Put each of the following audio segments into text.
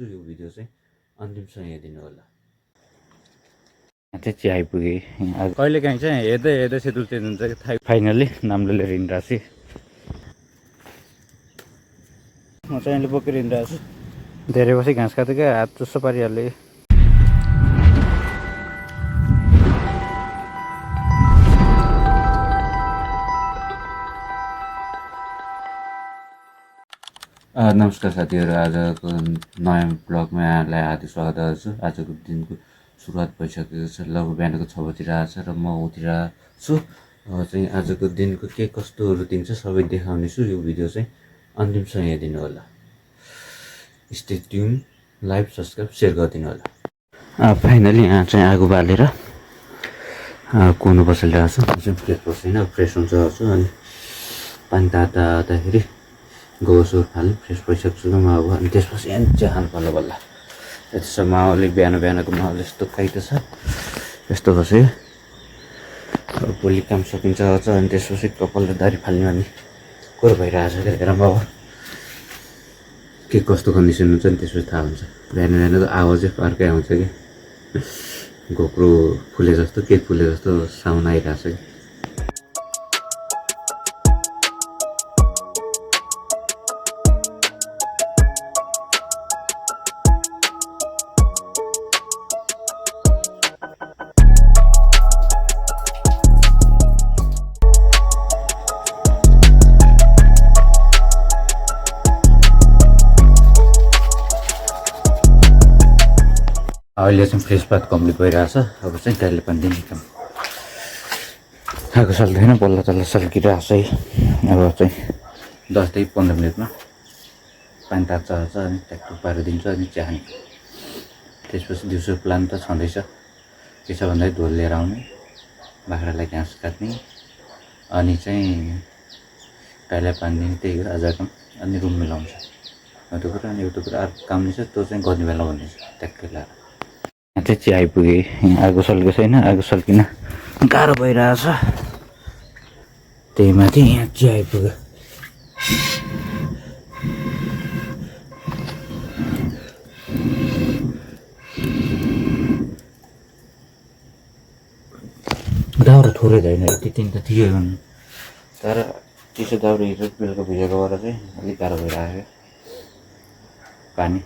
यो भिडियो चाहिँ अन्तिमसम्म हेरिदिनु होला। चाहिँ चिया आइपुगेँ। कहिलेकाहीँ चाहिँ हेर्दै हेर्दै सेड्युल चेन्ज हुन्छ कि थाहा। फाइनली नाम्लो लिएर हिँडिरहेको छु। म चाहिँ अहिले बोकेर हिँडिरहेको छु। धेरै पछि घाँस काट्यो क्या, हात चुस्सो पारिहाल्यो। नमस्कार साथीहरू, आजको नयाँ ब्लगमा यहाँलाई हार्दिक स्वागत गर्छु। आजको दिनको सुरुवात भइसकेको छ, लगभग बिहानको 6 बजिरहेको छ र म उठिरहेको छु। चाहिँ आजको दिनको के कस्तो रुटिन छ सबै देखाउने छु। यो भिडियो चाहिँ अन्तिमसम्म हेरिदिनु होला। Stay tune, like, subscribe, share गरिदिनु होला। फाइनली यहाँ चाहिँ आगो बालेर कोनो बसालिरहेको छु। म चाहिँ फ्रेस बस्दैन, फ्रेस हुन्छ छु। अनि पानी तात्दाखेरि गोसोर फाल्यो, फ्रेस भइसक्छु म अब। अनि त्यसपछि चिया खानु पर्ला बल्ल। त्यसो माहौल बिहानको माहौल यस्तो खाइतो छ, यस्तो बस्यो। अब भोलि काम सकिन्छ छ। अनि त्यसपछि कपाल र दाह्री फाल्ने अनि कुरो भइरहेको छ। हेरौँ अब के कस्तो कन्डिसन हुन्छ नि त्यसपछि थाहा हुन्छ। बिहान त आवाजै अर्कै आउँछ कि घोक्रो फुले जस्तो, केक फुले जस्तो साउन्ड आइरहेको छ कि। अहिले चाहिँ फ्रेस बात कम्प्लिट भइरहेछ। अब चाहिँ गाडीले पनि दिने काम आएको सल्दैन, बल्ल तल्ल सल्किरहेको छ है। अब चाहिँ 10देखि 15 मिनटमा पानी तात्छ अनि ट्याक्टर पारिदिन्छ अनि चिया खाने। त्यसपछि दिउँसो प्लान त छँदैछ। के छ भन्दाखेरि ढोल लिएर आउने, बाख्रालाई घाँस काट्ने, अनि चाहिँ गाईलाई पानी दिने, त्यही हो आज काम। अनि रुम मिलाउँछ एउटा कुरा। अनि एउटा कुरा अर्को काम छ, त्यो चाहिँ गर्ने बेला भन्ने छ ट्याक्कै लाएर। यहाँ चाहिँ चिया आइपुगेँ। यहाँ आगो सल्केको छैन, आगो सल्किन गाह्रो भइरहेछ। त्यही माथि यहाँ चिया आइपुग्यो। दाउरा थोरै छैन, यति तिन त थियो भने। तर चिसो दाउरा हिजो बेलुका भिजेको भएर चाहिँ अलिक गाह्रो भइरहेको पानी।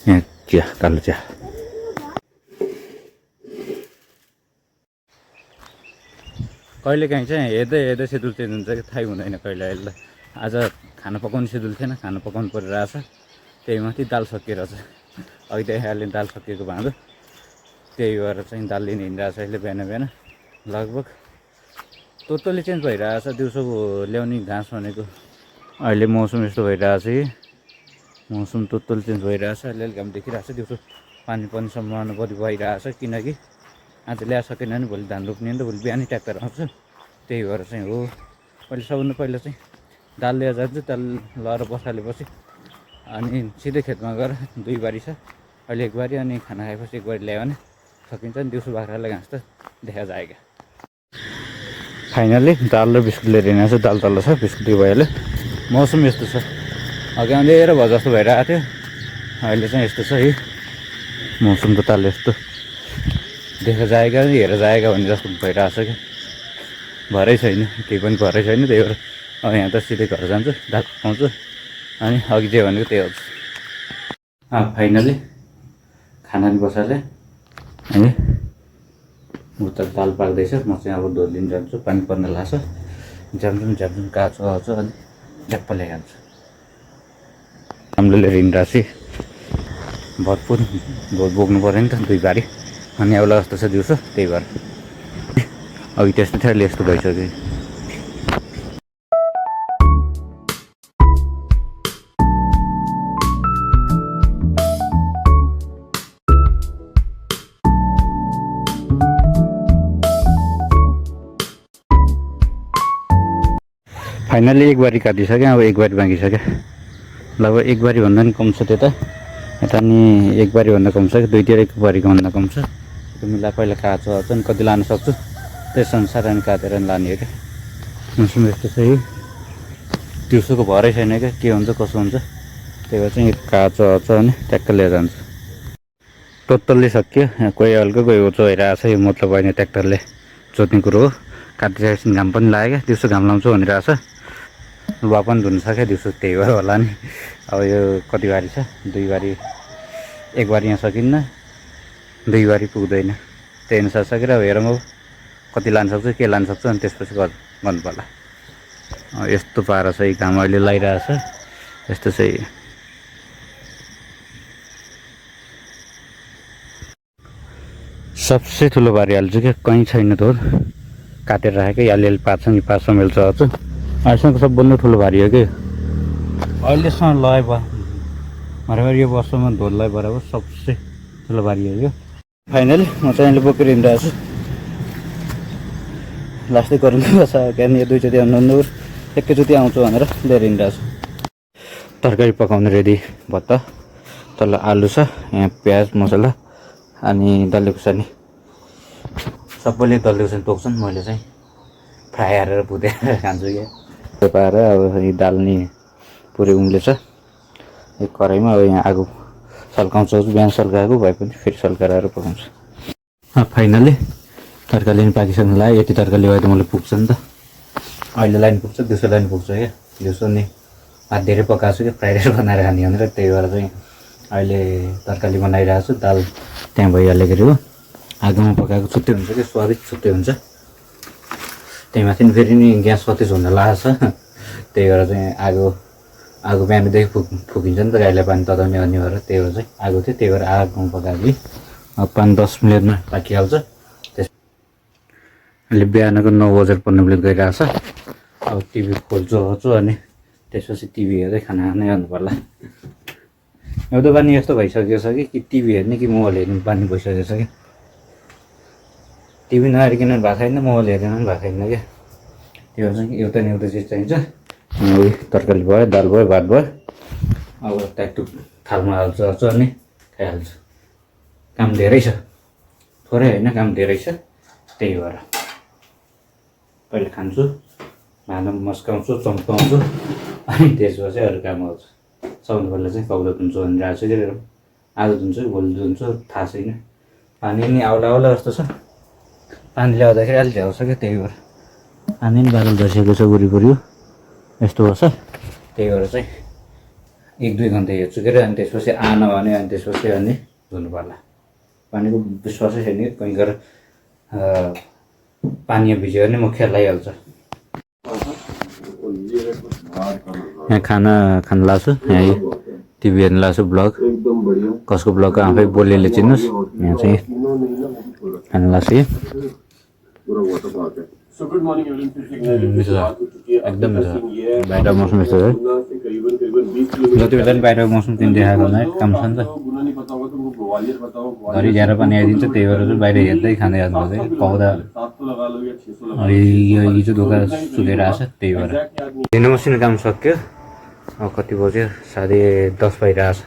यहाँ चिया, कालो चिया। कहिलेकाहीँ चाहिँ हेर्दै हेर्दै सेड्युल चेन्ज हुन्छ कि थाहै हुँदैन कहिले। अहिले आज खाना पकाउने सेड्युल थिएन, खाना पकाउनु परिरहेछ। त्यही माथि दाल सकिएर छ। अघि देखाइहालेँ दाल सकिएको भाँडो, त्यही भएर चाहिँ दाल लिन हिँडिरहेछ अहिले बिहान। लगभग टोटल्ली चेन्ज भइरहेछ दिउँसो ल्याउने घाँस भनेको। अहिले मौसम यस्तो भइरहेछ कि मौसम टोटल चेन्ज भइरहेछ। अहिले घाम देखिरहेछ। दिउँसो पानी पर्ने सम्भावना बढी भइरहेछ, किनकि आज ल्याएर सकेन भने भोलि धान रोप्ने त भोलि बिहानै ट्र्याक्टर आउँछ। त्यही भएर चाहिँ हो पहिला सबभन्दा पहिला चाहिँ दाल लिएर जान्छु। दाल लगाएर बसालेपछि अनि सिधै खेतमा गएर 2 बारी छ, अहिले 1 बारी, अनि खाना खाएपछि 1 बारी ल्यायो भने सकिन्छ। नि दिउँसो बाख्रालाई घाँस त देखा जाएगा। फाइनली दाल र बिस्कुट लिएर हिँडेको छु। दाल तल्लो छ, बिस्कुट भइहाल्यो। मौसम यस्तो छ, अघि अँधेरो भयो जस्तो भइरहेको थियो, अहिले चाहिँ यस्तो छ है मौसम। त ताल यस्तो देखा जाएगा, हेर जाएगा भन्ने जस्तो भइरहेछ कि भरै छैन, केही पनि भरै छैन। त्यही भएर अब यहाँ त सिधै घर जान्छु, दाल पकाउँछु, अनि अघि जे भनेको त्यही हुन्छ। फाइनली खाना नि बसालेँ। अनि उता दाल पाक्दैछ, म चाहिँ अब ढोल लिन जान्छु। पानी पर्न लाग्छ, झ्यामझुम काँचो आउँछ अनि झ्याप्प ल्याइहाल्छु। हामीले लिएर हिँडिरहेको छु। भरपुर ढोल बोक्नु पऱ्यो नि त 2 बारी, अनि एउटा जस्तो छ दिउँसो। त्यही भएर अघि त्यस्तो थियो, अहिले यस्तो भइसक्यो। फाइनली 1 बारी काटिसक्यो। अब 1 बारी बाँकी छ क्या। लगभग 1 बारी भन्दा नि कम छ त्यता। यता नि 1 बारी भन्दा कम छ कि 2तिर 1 बारीको भन्दा कम छ। त्यो मिलाएर पहिला काँचो आउँछ नि कति लान सक्छु। त्यसअनुसार अनि काटेर लाने हो क्या मौसम यस्तो छ है दिउँसोको भरै छैन क्या के हुन्छ कसो हुन्छ त्यही भएर चाहिँ काँचो हच्छ अनि ट्याक्क लिएर जान्छ टोटल्ली सकियो यहाँ कोही हल्का कोही उचो भइरहेको छ यो मतलब होइन ट्र्याक्टरले जोत्ने कुरो हो काटिसकेपछि घाम पनि लाग्यो क्या दिउँसो घाम लाउँछु भनिरहेको छ लुगा पनि धुनु सक्यो दिउँसो त्यही भएर होला नि अब यो कति बारी छ 2 बारी 1 बारी यहाँ सकिन्न 2 बारी पुग्दैन त्यही अनुसार सकेर अब हेरौँ अब कति लान सक्छु के लान सक्छु अनि त्यसपछि गर्नु पर्ला यस्तो पारा चाहिँ घाम अहिले लगाइरहेछ यस्तो चाहिँ सबसे ठुलो बारी हाल्छु क्या कहीँ छैन त काटेर राखेको अलिअलि पार्छ नि 500 मिल्छ हजुर अहिलेसम्म सबभन्दा ठुलो भारी हो कि अहिलेसम्म लगाए बराबर यो वर्षमा ढोललाई बराबर सबसे ठुलो भारी हो यो फाइनली म चाहिँ अहिले बोकेर हिँडिरहेको छु लास्टै गर्नु पर्छ क्यान यो 2 चोटि आउनु एकैचोटि आउँछु भनेर लिएर हिँडिरहेको छु तरकारी पकाउनु रेडी भत्ता तल आलु छ यहाँ प्याज मसला अनि डल्ले खुर्सानी सबैले डल्ले खुर्सानी टोक्छन् मैले चाहिँ फ्राई हालेर भुटेर खान्छु क्या त्यो पाएर अब दाल नि पुरै उम्लेछ यो कराईमा अब यहाँ आगो सल्काउँछु बिहान सल्काएको भए पनि फेरि सल्काएर पकाउँछु फाइनली तरकारी पनि पाकिसक्नु लाग्यो यति तरकारी भए त मलाई पुग्छ नि त अहिले लाइन पुग्छ दिउँसो लाइन पुग्छ क्या दिउँसो नि भात धेरै पकाएको छु क्या फ्राई राइस बनाएर खाने भनेर त्यही भएर चाहिँ अहिले तरकारी बनाइरहेको छु दाल त्यहाँ भइहालेको हो आगोमा पकाएको छुट्टै हुन्छ कि स्वादिष्ट छुट्टै हुन्छ त्यही माथि फेरि नि ग्यास सतेज हुन लाग्छ त्यही भएर चाहिँ आगो बिहानदेखि फुकिन्छ नि त गाईलाई पानी तताउने भन्ने भएर त्यही भएर चाहिँ आगो थियो त्यही भएर आगोमा पकाएको कि 5-10 मिनटमा पाकिहाल्छ अहिले बिहानको 9 बजेर 15 मिनट गइरहेको छ अब टिभी खोल्छु अनि त्यसपछि टिभी हेर्दै खाना खानै गर्नु पर्ला एउटा बानी यस्तो भइसकेको छ कि टिभी हेर्ने कि मोबाइल हेर्ने बानी भइसकेको छ कि टिभी नहेरिकन भएको छैन मोबाइल हेरेन पनि भएको छैन क्या त्यो चाहिँ एउटा न एउटा चिज चाहिन्छ तरकारी भयो दाल भयो भात भयो अब ट्याकटुक थालमा हाल्छु अनि खाइहाल्छु काम धेरै छ थोरै होइन काम धेरै छ त्यही भएर पहिले खान्छु भाँडा मस्काउँछु चम्काउँछु अनि त्यसपछि अरू काम गर्छु सबभन्दा पहिला चाहिँ कौलो धुन्छु भनेर आएको छु कि आज धुन्छु भोलि धुन्छु थाहा छैन पानी नि आउला जस्तो छ पानीले आउँदाखेरि अलिक झ्याउँछ क्या त्यही भएर पानी नि बादल झरिसकेको छ वरिपरि यस्तो गर्छ त्यही भएर चाहिँ 1-2 घन्टा हेर्छु के अनि त्यसपछि आन भने अनि त्यसपछि अनि धुनु पर्ला पानीको विश्वासै छैन कि कहीँ गएर पानी भिज्यो भने म खेर लगाइहाल्छ यहाँ खाना खान लाग्छु यहाँ टिभी हेर्नु लाग्छु ब्लग कसको ब्लग आफै बोलीले चिन्नुहोस् यहाँ चाहिँ खान लाग्छु एकदम बाहिर मौसम यस्तो है जति बेला पनि बाहिरको मौसम तिमी देखाएको हुँदैन काम छ नि त घरि झ्याएर पानी आइदिन्छ त्यही भएर चाहिँ बाहिर हेर्दै खाँदै जानुपर्छ पाउँदा हिजो धोका सुतेर आएको छ त्यही भएर हिँड्नु मसिनो काम सक्यो अब कति बज्यो 10:30 भइरहेको छ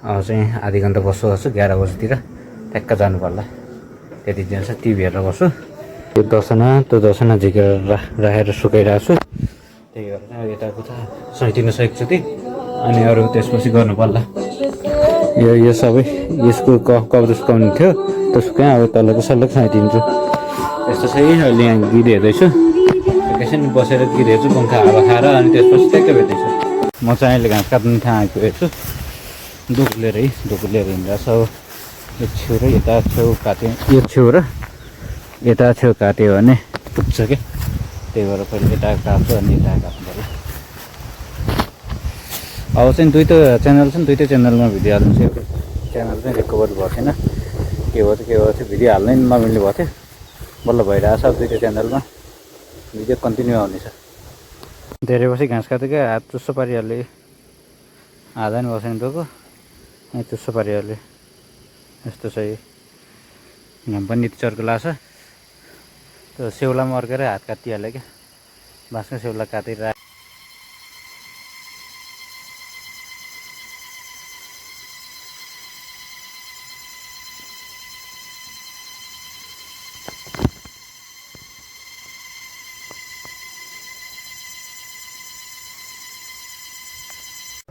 अब चाहिँ आधी घन्टा बस्छु 11 बजीतिर ट्याक्क जानु पर्ला त्यति दिन चाहिँ टिभी हेरेर बस्छु त्यो दसना झिकेर राखेर सुकाइरहेको छु त्यही भएर चाहिँ यताउता सैतिनु सकेको छु अनि अरू त्यसपछि गर्नु पर्ला यो सबै यसको कभर सुकाउनु थियो त्यो सुकाएँ अब तलको सल्लक सैतिन्छु यस्तो चाहिँ अहिले यहाँ गीत हेर्दैछु एकैछिन बसेर गीत हेर्छु पङ्खा हावा खाएर अनि त्यसपछि ट्याक्कै भेट्दैछु म चाहिँ अहिले घाँस काट्नु त्यहाँ आइपुगेको छु डोको लिएर हिँडिरहेको छ अब यो छेउ र यता छेउ काट्यो यो छेउ र यता छेउ काट्यो भने पुग्छ क्या त्यही भएर पहिले यता काट्छु अनि यता काट्नु पर्यो अब चाहिँ दुईवटा च्यानल छ नि दुईवटै च्यानलमा भिडियो हाल्नु चाहिँ एउटा च्यानल चाहिँ रिकभर भएको थिएन के भयो थियो भिडियो हाल्नै नमिल्ने भएको थियो बल्ल भइरहेको छ अब दुईवटा च्यानलमा भिडियो कन्टिन्यू आउनेछ धेरै पछि घाँस काटेको हात चुस्सो पारिहाल्यो आधा नि बसेन डोको यहाँ चुस्सो पारिहाल्यो यस्तो चाहिँ घाम पनि यति चर्को लाग्छ त्यो सेउलामा अर्केर हात काटिहाल्यो क्या बाँसको सेउला काटेर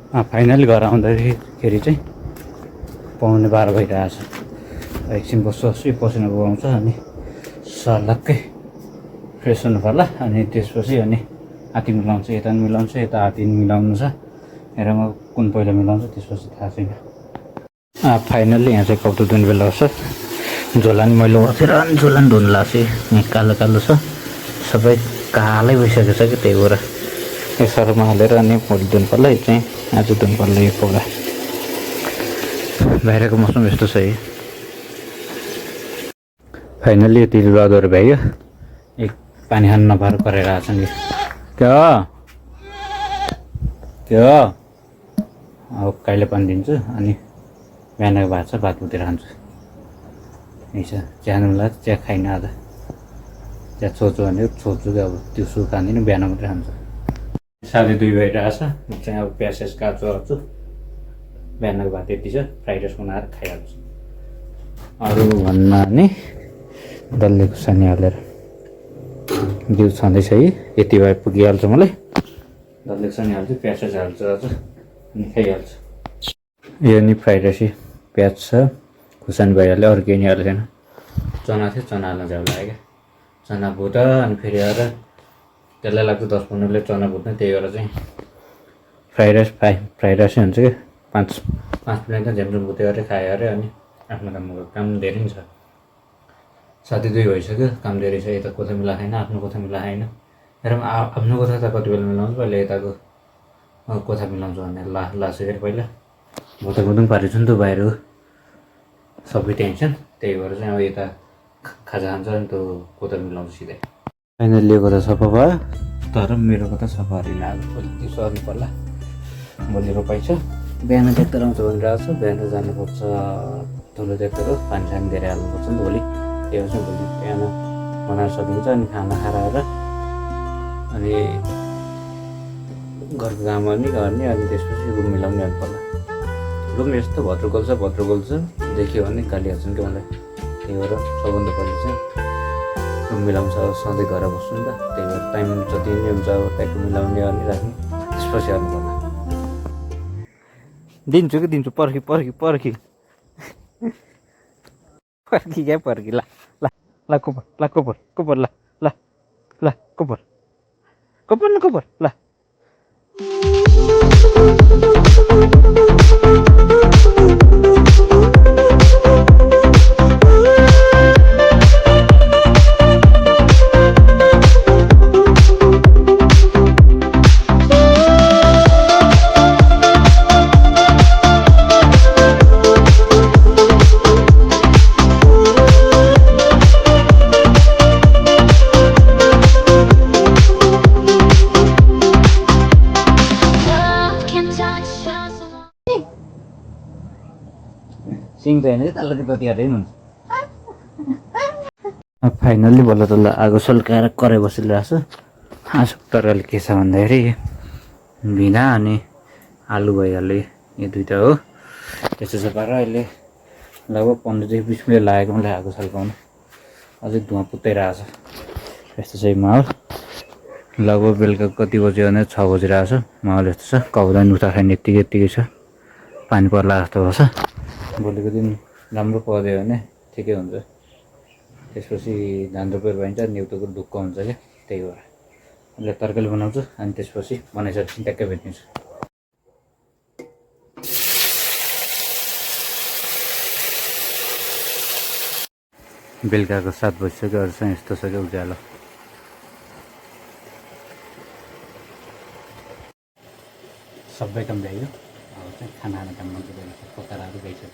फाइनली घर आउँदाखेरि चाहिँ 11:15 भइरहेछ। एकछिन बस्छु पसिना बगाउँछ अनि सलक्कै फ्रेस हुनु पर्ला अनि त्यसपछि अनि हात्ती मिलाउँछु, यता पनि मिलाउँछु, यता हात्ती मिलाउनु छ। हेर म कुन पहिला मिलाउँछु त्यसपछि थाहा छैन। फाइनल्ली यहाँ चाहिँ कपडा धुने बेला छ। झोलान मैले ओर्खेर अनि झोलान धुनु लाग्छु। यहाँ कालो कालो छ, सबै कालै भइसकेको छ कि त्यही भएर यो सरमा हालेर अनि भोलि धुनु पर्ला। यो चाहिँ आज धुनु पर्ला यो कपडा। बाहिरको मौसम यस्तो छ है। फाइनल्ली यति रदहरू भ्यायो। एक पानी खानु नपाएर गरेर आएको छन् कि क्या अब कहिले पानी दिन्छु अनि बिहानको भात छ, भात भुटेर खान्छु। यही छ। चिया खानुलाई चिया खाइन, आज चिया छोड्छु भने छोड्छु कि अब दिउँसो खाँदिनँ, बिहान मात्रै खान्छु। 2:30 भइरहेछ। म चाहिँ अब प्याज स्याज काट्छु। बिहानको भात यति छ, फ्राइड राइस बनाएर खाइहाल्छु। अरू भन्दा नि डल्ले खुर्सानी हालेर बिउ छँदैछ है। यति भए पुगिहाल्छ मलाई। डल्ले खुर्सानी हाल्छु, प्याज स्याज हाल्छु आज अनि खाइहाल्छु। यो नि फ्राइड राइस प्याज छ, खुर्सानी भइहाल्यो, अरू केही नि हालेको छैन। चना थियो, चना हाल्न झ्याउ लाग्यो क्या। चना भुट अनि फेरि आएर त्यसलाई लाग्छ 10-15 मिनट चना भुट्नु। त्यही भएर चाहिँ फ्राइड राइसै हुन्छ कि 5 मिनट त झ्याम्रो भुट्यो अरे खायो अरे अनि आफ्नो काम धेरै नि छ। 2:30 भइसक्यो, काम धेरै छ। यता कोथा मिला खाएन, आफ्नो कोथा मिला खाएन। हेरौँ आफ्नो कोथा त कति बेला मिलाउँछु, पहिला यताको कोथा मिलाउँछु भने लासु फेरि पहिला भुतुङ पारेको छु नि त बाहिर सबै टेन्सन। त्यही भएर चाहिँ अब यता खाजा खान्छ नि त कोथा मिलाउँछु सिधै। फाइनल्ली यो कोथा सफा भयो, तर मेरो कोथा सफा होइन। आज भोलि त्यो सर्नु पर्ला। भोलि रोपाइ छ। बिहान ट्र्याक्टर आउँछ भनिरहेको छ। बिहान जानुपर्छ ठुलो ट्र्याक्टर हो, पानी सानी धेरै हाल्नुपर्छ नि त भोलि। त्यही भएर चाहिँ भोलि बिहान बनाएर सकिन्छ अनि खाना खाएर आएर अनि घरको काम गर्ने अनि त्यसपछि रुम मिलाउने आउनु पर्ला। रुम यस्तो भद्रगोल छ देखियो भने गाली हाल्छन् कि मलाई। त्यही भएर सबभन्दा पहिला चाहिँ रुम मिलाउँछ। सधैँ घर बस्छु नि त, त्यही भएर टाइम जति नै हुन्छ अब ट्याक्टर मिलाउने अनि राख्ने, त्यसपछि आउनु पर्ला। दिन्छु कि दिन्छु, पर्खी क्या पर्खी ल कोपर ल। सिङ त होइन तल त कति हाल्दै हुन्छ। फाइनल्ली बल्ल तल्ल आगो सल्काएर कराई बसिरहेको छु। आज तरकारी के छ भन्दाखेरि भिना अनि आलु भइहाल्यो। यो दुइटा हो। त्यस्तो छ पारा अहिले लगभग 15-20 मिनट लागेको मलाई आगो सल्काउनु। अझै धुवा पुत्ताइरहेको छ। यस्तो चाहिँ माहौल। लगभग बेलुका कति बज्यो भने 6 बजिरहेको छ। माहौल यस्तो छ। कौदान उता खाने यत्तिकै छ। पानी पर्ला जस्तो भएको छ। भोलिको दिन राम्रो पर्यो भने ठिकै हुन्छ। त्यसपछि धान रोपेर भइन्छ, निउतोको ढुक्क हुन्छ क्या। त्यही भएर अहिले तरकारी बनाउँछु अनि त्यसपछि बनाइसकेपछि ट्याक्कै भेटिन्छु। बेलुकाको 7 बजिसक्यो। अरू चाहिँ यस्तो छ क्या उज्यालो। सबै काम भ्यायो। अब चाहिँ खाना काम मात्रै गइसक्यो। पकाएर गइसक्यो।